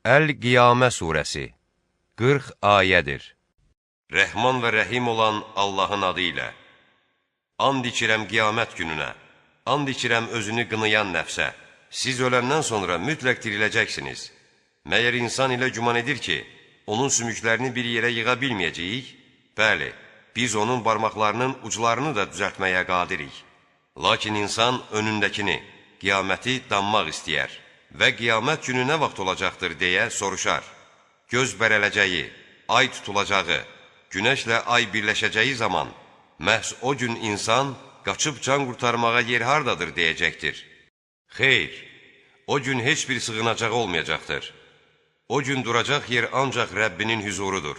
Əl-Qiyamə surəsi 40 ayədir. Rəhman və rəhim olan Allahın adı ilə. And içirəm qiyamət gününə, and içirəm özünü qınayan nəfsə. Siz öləndən sonra mütləq diriləcəksiniz. Məyər insan ilə güman edir ki, onun sümüklərini bir yerə yığa bilməyəcəyik? Bəli, biz onun barmaqlarının uclarını da düzəltməyə qadirik. Lakin insan önündəkini, qiyaməti danmaq istəyər və qiyamət günü nə vaxt olacaqdır deyə soruşar. Göz bərələcəyi, ay tutulacağı, günəşlə ay birləşəcəyi zaman, məhz o gün insan qaçıb can qurtarmağa yer hardadır deyəcəkdir. Xeyr, o gün heç bir sığınacağı olmayacaqdır. O gün duracaq yer ancaq Rəbbinin hüzurudur.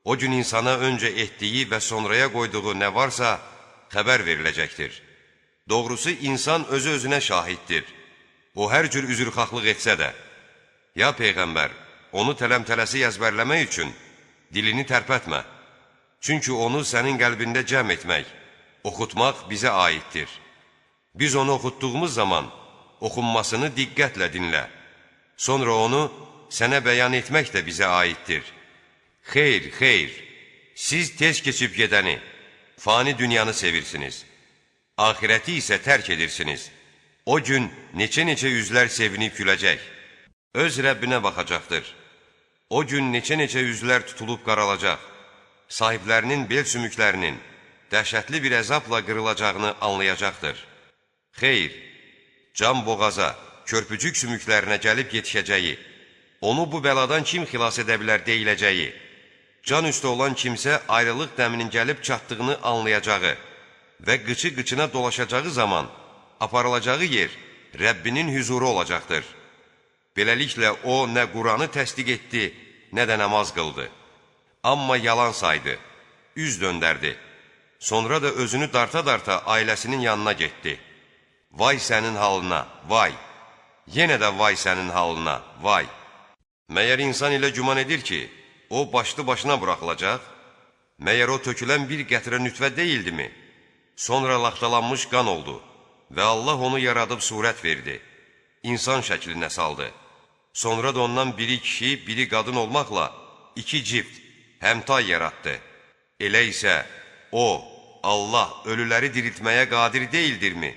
O gün insana öncə etdiyi və sonraya qoyduğu nə varsa xəbər veriləcəkdir. Doğrusu insan özü-özünə şahiddir. O hər cür üzrxahlıq etsə də, ya Peyğəmbər, onu tələmtələsi əzbərləmək üçün dilini tərpətmə. Çünki onu sənin qəlbində cəm etmək, oxutmaq bizə aiddir. Biz onu oxutduğumuz zaman oxunmasını diqqətlə dinlə. Sonra onu sənə bəyan etmək də bizə aiddir. Xeyr, xeyr, siz tez keçib gedəni, fani dünyanı sevirsiniz. Ahirəti isə tərk edirsiniz. O gün neçə-neçə üzlər sevinib güləcək. Öz Rəbbinə baxacaqdır. O gün neçə-neçə üzlər tutulub qaralacaq. Sahiblərinin bel sümüklərinin dəhşətli bir əzabla qırılacağını anlayacaqdır. Xeyr, can boğaza, körpücük sümüklərinə gəlib yetişəcəyi, onu bu bəladan kim xilas edə bilər deyiləcəyi, can üstə olan kimsə ayrılıq dəminin gəlib çatdığını anlayacağı və qıçı-qıçına dolaşacağı zaman aparılacağı yer Rəbbinin hüzuru olacaqdır. Beləliklə o nə Quranı təsdiq etdi, nə də namaz qıldı. Amma yalan saydı, üz döndərdi. Sonra da özünü darta-darta ailəsinin yanına getdi. Vay sənin halına, vay! Yenə də vay sənin halına, vay! Məyər insan ilə güman edir ki, o başlı başına buraxılacaq? Məyər o tökülən bir qətrə nütvə deyildimi? Sonra laxtalanmış qan oldu və Allah onu yaradıb surət verdi. İnsan şəklinə saldı. Sonra da ondan biri kişi, biri qadın olmaqla iki cift, həmtay yaratdı. Elə isə o, Allah ölüləri diriltməyə qadir deyildirmi?